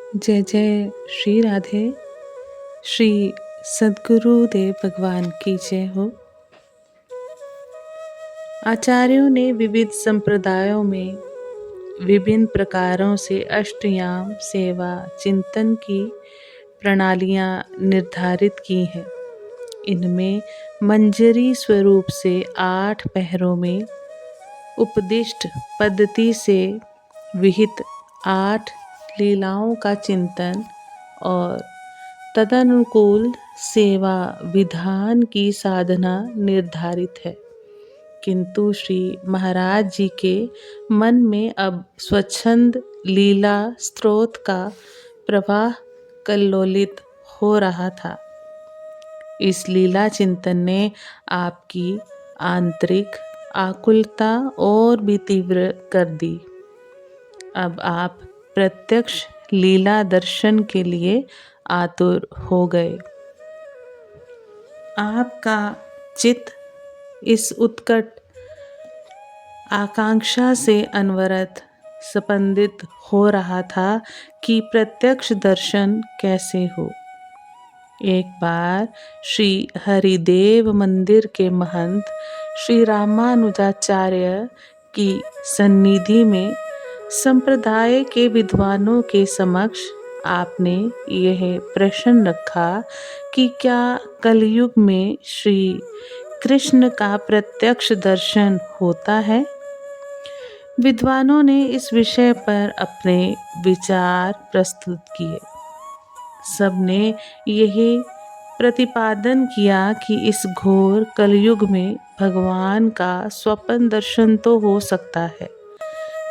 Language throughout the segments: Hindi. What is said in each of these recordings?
जय जय श्री राधे। श्री सद्गुरुदेव भगवान की जय हो। आचार्यों ने विविध संप्रदायों में विभिन्न प्रकारों से अष्टयाम सेवा चिंतन की प्रणालियां निर्धारित की हैं। इनमें मंजरी स्वरूप से 8 पहरों में उपदिष्ट पद्धति से विहित 8 लीलाओं का चिंतन और तदनुकूल सेवा विधान की साधना निर्धारित है। किंतु श्री महाराज जी के मन में अब स्वच्छंद लीला स्रोत का प्रवाह कल्लोलित हो रहा था। इस लीला चिंतन ने आपकी आंतरिक आकुलता और भी तीव्र कर दी। अब आप प्रत्यक्ष लीला दर्शन के लिए आतुर हो गए। आपका चित्त इस उत्कट आकांक्षा से अनवरत स्पंदित हो रहा था कि प्रत्यक्ष दर्शन कैसे हो। एक बार श्री हरिदेव मंदिर के महंत श्री रामानुजाचार्य की सन्निधि में संप्रदाय के विद्वानों के समक्ष आपने यह प्रश्न रखा कि क्या कलयुग में श्री कृष्ण का प्रत्यक्ष दर्शन होता है। विद्वानों ने इस विषय पर अपने विचार प्रस्तुत किए। सबने यही प्रतिपादन किया कि इस घोर कलयुग में भगवान का स्वप्न दर्शन तो हो सकता है,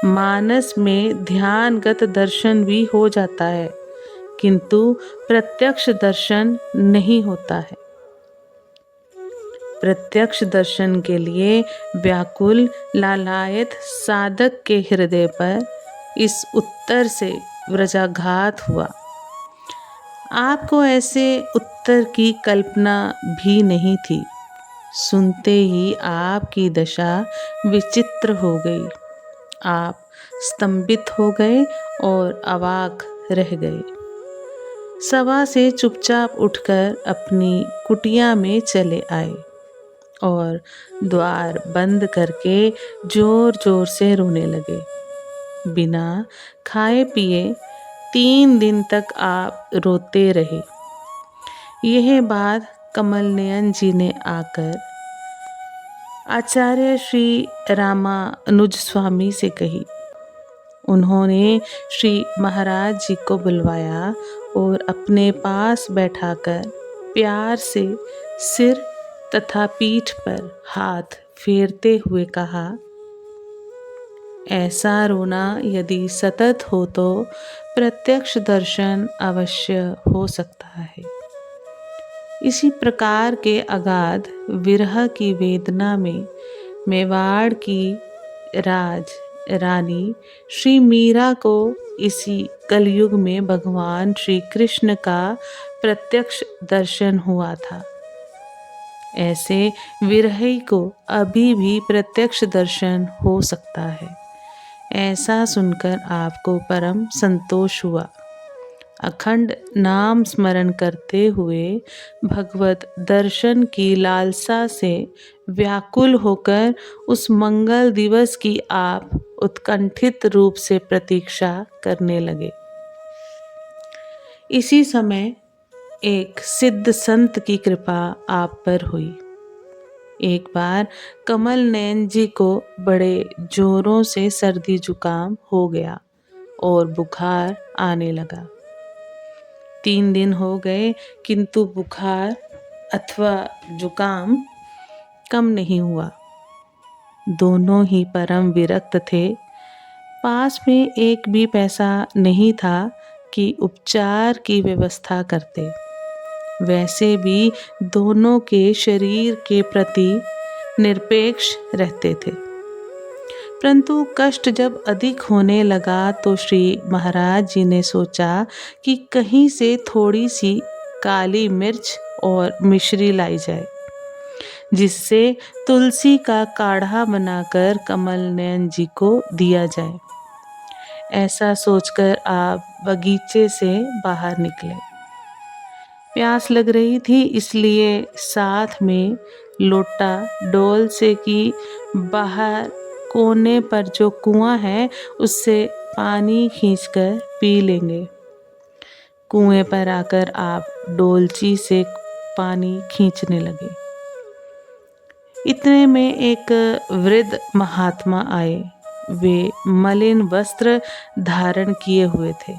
मानस में ध्यानगत दर्शन भी हो जाता है, किंतु प्रत्यक्ष दर्शन नहीं होता है। प्रत्यक्ष दर्शन के लिए व्याकुल लालायत साधक के हृदय पर इस उत्तर से वज्राघात हुआ। आपको ऐसे उत्तर की कल्पना भी नहीं थी। सुनते ही आपकी दशा विचित्र हो गई। आप स्तंभित हो गए और अवाक रह गए। सभा से चुपचाप उठकर अपनी कुटिया में चले आए और द्वार बंद करके जोर जोर से रोने लगे। बिना खाए पिए 3 दिन तक आप रोते रहे। यह बात कमल नयन जी ने आकर आचार्य श्री रामानुज स्वामी से कही। उन्होंने श्री महाराज जी को बुलवाया और अपने पास बैठाकर प्यार से सिर तथा पीठ पर हाथ फेरते हुए कहा, ऐसा रोना यदि सतत हो तो प्रत्यक्ष दर्शन अवश्य हो सकता है। इसी प्रकार के अगाध विरह की वेदना में मेवाड़ की रानी श्री मीरा को इसी कलयुग में भगवान श्री कृष्ण का प्रत्यक्ष दर्शन हुआ था। ऐसे विरही को अभी भी प्रत्यक्ष दर्शन हो सकता है। ऐसा सुनकर आपको परम संतोष हुआ। अखंड नाम स्मरण करते हुए भगवत दर्शन की लालसा से व्याकुल होकर उस मंगल दिवस की आप उत्कंठित रूप से प्रतीक्षा करने लगे। इसी समय एक सिद्ध संत की कृपा आप पर हुई। एक बार कमल नयन जी को बड़े जोरों से सर्दी जुकाम हो गया और बुखार आने लगा। 3 दिन हो गए किंतु बुखार अथवा जुकाम कम नहीं हुआ। दोनों ही परम विरक्त थे। पास में एक भी पैसा नहीं था कि उपचार की व्यवस्था करते। वैसे भी दोनों के शरीर के प्रति निरपेक्ष रहते थे। परंतु कष्ट जब अधिक होने लगा तो श्री महाराज जी ने सोचा कि कहीं से थोड़ी सी काली मिर्च और मिश्री लाई जाए, जिससे तुलसी का काढ़ा बनाकर कमल नयन जी को दिया जाए। ऐसा सोचकर आप बगीचे से बाहर निकले। प्यास लग रही थी, इसलिए साथ में लोटा डोल से की बाहर कोने पर जो कुआं है उससे पानी खींचकर पी लेंगे। कुएं पर आकर आप डोलची से पानी खींचने लगे। इतने में एक वृद्ध महात्मा आए। वे मलिन वस्त्र धारण किए हुए थे,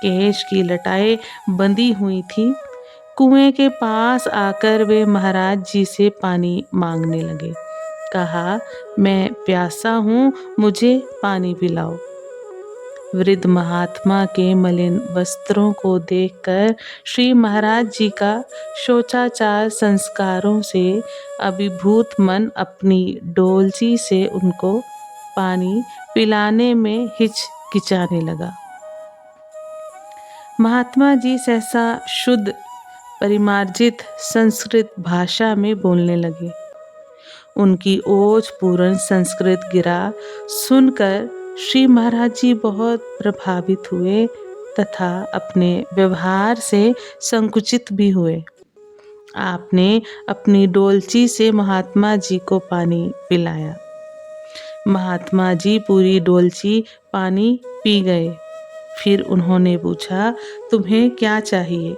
केश की लटाएं बंधी हुई थी। कुएं के पास आकर वे महाराज जी से पानी मांगने लगे। कहा, मैं प्यासा हूँ, मुझे पानी पिलाओ। वृद्ध महात्मा के मलिन वस्त्रों को देखकर श्री महाराज जी का शोचाचार संस्कारों से अभिभूत मन अपनी डोलची से उनको पानी पिलाने में हिचकिचाने लगा। महात्मा जी सहसा शुद्ध परिमार्जित संस्कृत भाषा में बोलने लगे। उनकी ओज पूर्ण संस्कृत गिरा सुनकर श्री महाराज जी बहुत प्रभावित हुए तथा अपने व्यवहार से संकुचित भी हुए। आपने अपनी डोलची से महात्मा जी को पानी पिलाया। महात्मा जी पूरी डोलची पानी पी गए। फिर उन्होंने पूछा, तुम्हें क्या चाहिए?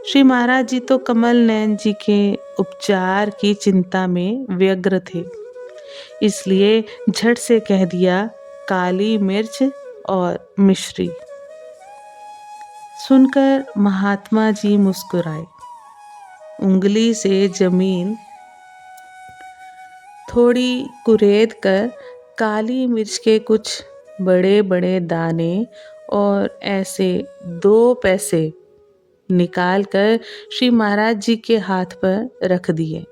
श्री महाराज जी तो कमल नयन जी के उपचार की चिंता में व्यग्र थे, इसलिए झट से कह दिया, काली मिर्च और मिश्री। सुनकर महात्मा जी मुस्कुराए। उंगली से जमीन थोड़ी कुरेद कर काली मिर्च के कुछ बड़े बड़े दाने और ऐसे 2 पैसे निकाल कर श्री महाराज जी के हाथ पर रख दिए,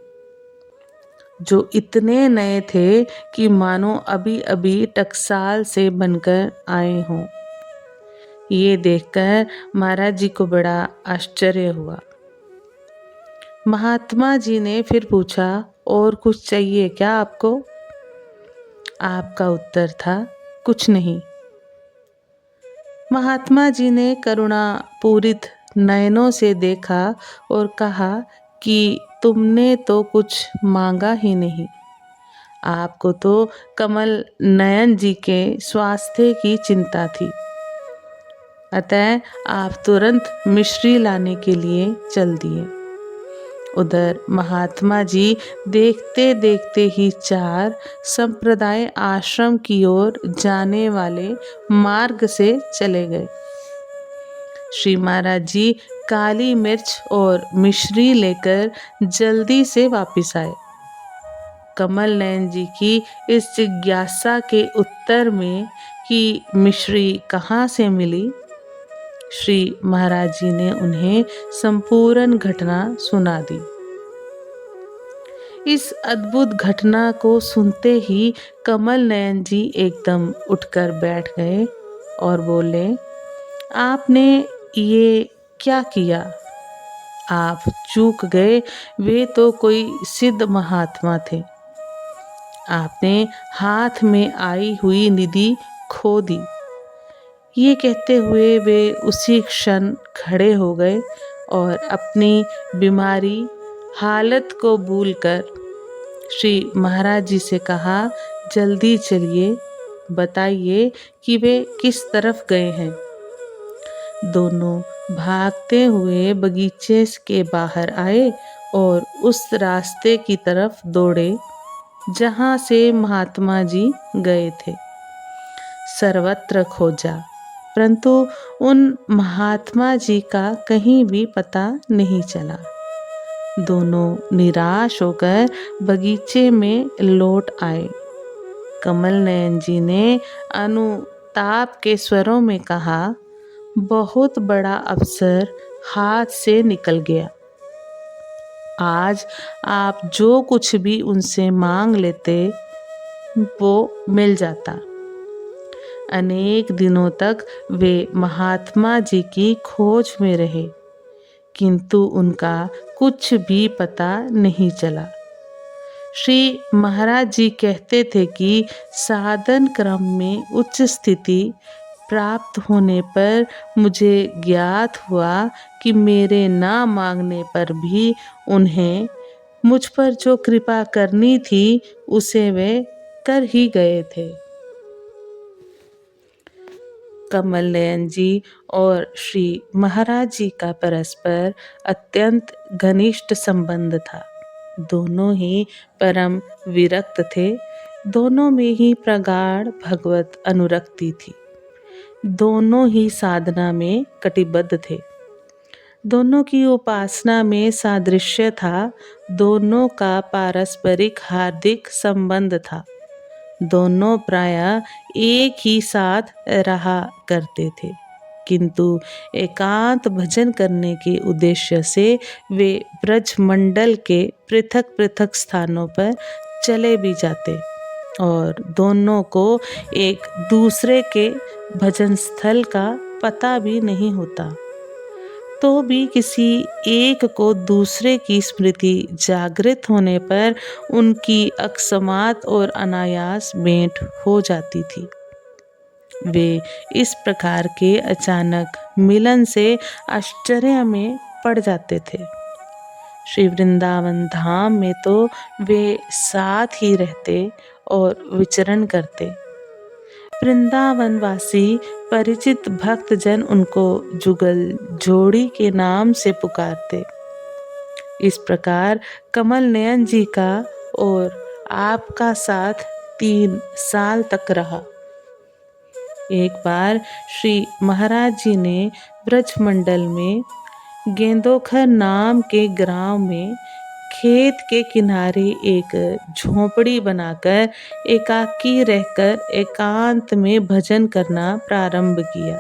जो इतने नए थे कि मानो अभी अभी टकसाल से बनकर आए हों। ये देखकर महाराज जी को बड़ा आश्चर्य हुआ। महात्मा जी ने फिर पूछा, और कुछ चाहिए क्या आपको? आपका उत्तर था, कुछ नहीं। महात्मा जी ने करुणा पूरित नयनों से देखा और कहा कि तुमने तो कुछ मांगा ही नहीं। आपको तो कमल नयन जी के स्वास्थ्य की चिंता थी, अतः आप तुरंत मिश्री लाने के लिए चल दिए। उधर महात्मा जी देखते देखते ही 4 संप्रदाय आश्रम की ओर जाने वाले मार्ग से चले गए। श्री महाराज जी काली मिर्च और मिश्री लेकर जल्दी से वापस आए। कमल नयन जी की इस जिज्ञासा के उत्तर में कि मिश्री कहाँ से मिली, श्री महाराज जी ने उन्हें संपूर्ण घटना सुना दी। इस अद्भुत घटना को सुनते ही कमल नयन जी एकदम उठकर बैठ गए और बोले, आपने ये क्या किया? आप चूक गए, वे तो कोई सिद्ध महात्मा थे। आपने हाथ में आई हुई निधि खो दी। ये कहते हुए वे उसी क्षण खड़े हो गए और अपनी बीमारी हालत को भूलकर श्री महाराज जी से कहा, जल्दी चलिए, बताइए कि वे किस तरफ गए हैं। दोनों भागते हुए बगीचे के बाहर आए और उस रास्ते की तरफ दौड़े जहाँ से महात्मा जी गए थे। सर्वत्र खोजा, परंतु उन महात्मा जी का कहीं भी पता नहीं चला। दोनों निराश होकर बगीचे में लौट आए। कमल नयन जी ने अनुताप के स्वरों में कहा, बहुत बड़ा अवसर हाथ से निकल गया। आज आप जो कुछ भी उनसे मांग लेते वो मिल जाता। अनेक दिनों तक वे महात्मा जी की खोज में रहे, किंतु उनका कुछ भी पता नहीं चला। श्री महाराज जी कहते थे कि साधन क्रम में उच्च स्थिति प्राप्त होने पर मुझे ज्ञात हुआ कि मेरे ना मांगने पर भी उन्हें मुझ पर जो कृपा करनी थी उसे वे कर ही गए थे। कमल नयन जी और श्री महाराज जी का परस्पर अत्यंत घनिष्ठ संबंध था। दोनों ही परम विरक्त थे। दोनों में ही प्रगाढ़ भगवत अनुरक्ति थी। दोनों ही साधना में कटिबद्ध थे। दोनों की उपासना में सादृश्य था। दोनों का पारस्परिक हार्दिक संबंध था। दोनों प्रायः एक ही साथ रहा करते थे, किंतु एकांत भजन करने के उद्देश्य से वे ब्रजमंडल के पृथक पृथक स्थानों पर चले भी जाते और दोनों को एक दूसरे के भजन स्थल का पता भी नहीं होता, तो भी किसी एक को दूसरे की स्मृति जागृत होने पर उनकी अकस्मात और अनायास भेंट हो जाती थी। वे इस प्रकार के अचानक मिलन से आश्चर्य में पड़ जाते थे। श्री वृंदावन धाम में तो वे साथ ही रहते और विचरण करते। वृंदावनवासी परिचित भक्तजन उनको जुगल जोड़ी के नाम से पुकारते। इस प्रकार कमल नयन जी का और आपका साथ 3 साल तक रहा। एक बार श्री महाराज जी ने ब्रजमंडल में गेंदोखर नाम के ग्राम में खेत के किनारे एक झोंपड़ी बनाकर एकाकी रहकर एकांत में भजन करना प्रारंभ किया।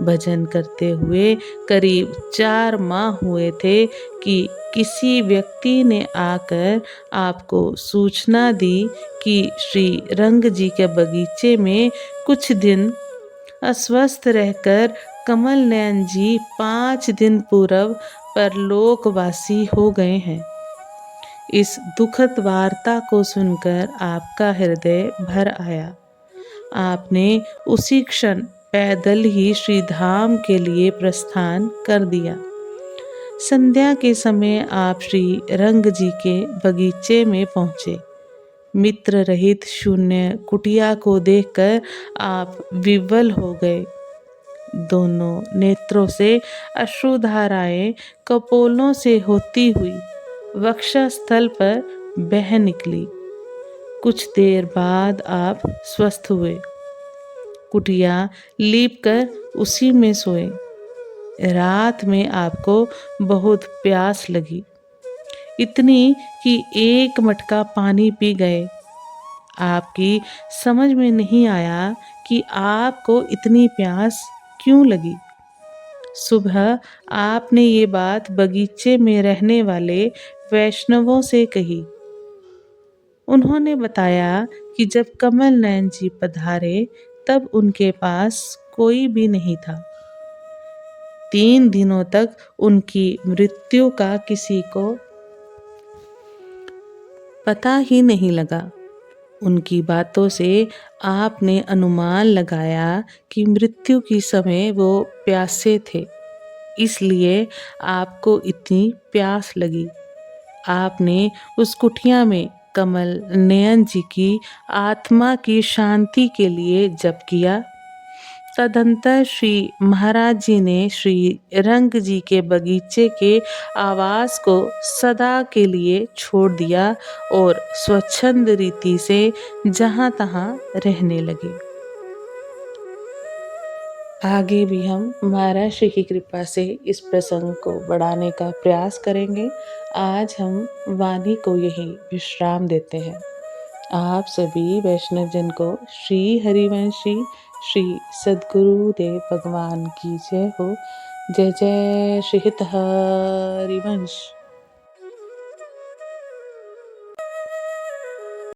भजन करते हुए करीब 4 माह हुए थे कि किसी व्यक्ति ने आकर आपको सूचना दी कि श्री रंग जी के बगीचे में कुछ दिन अस्वस्थ रहकर कमल नयन जी 5 दिन पूर्व परलोकवासी हो गए हैं। इस दुखद वार्ता को सुनकर आपका हृदय भर आया। आपने उसी क्षण पैदल ही श्री धाम के लिए प्रस्थान कर दिया। संध्या के समय आप श्री रंग जी के बगीचे में पहुँचे। मित्र रहित शून्य कुटिया को देखकर आप विह्वल हो गए। दोनों नेत्रों से अश्रुधाराएं कपोलों से होती हुई वक्षस्थल पर बह निकली। कुछ देर बाद आप स्वस्थ हुए। कुटिया लीपकर उसी में सोए। रात में आपको बहुत प्यास लगी, इतनी कि 1 मटका पानी पी गए। आपकी समझ में नहीं आया कि आपको इतनी प्यास क्यों लगी। सुबह आपने ये बात बगीचे में रहने वाले वैष्णवों से कही। उन्होंने बताया कि जब कमल नयन जी पधारे तब उनके पास कोई भी नहीं था। 3 दिनों तक उनकी मृत्यु का किसी को पता ही नहीं लगा। उनकी बातों से आपने अनुमान लगाया कि मृत्यु के समय वो प्यासे थे, इसलिए आपको इतनी प्यास लगी। आपने उस कुटिया में कमल नयन जी की आत्मा की शांति के लिए जप किया। तदंतर श्री महाराज जी ने श्री रंग जी के बगीचे के आवास को सदा के लिए छोड़ दिया और स्वच्छंद रीति से जहाँ तहाँ रहने लगे। आगे भी हम महाराज श्री की कृपा से इस प्रसंग को बढ़ाने का प्रयास करेंगे। आज हम वाणी को यही विश्राम देते हैं। आप सभी वैष्णव जन को श्री हरिवंशी श्री सद्गुरुदेव भगवान की जय हो। जय जय श्री हित हरिवंश।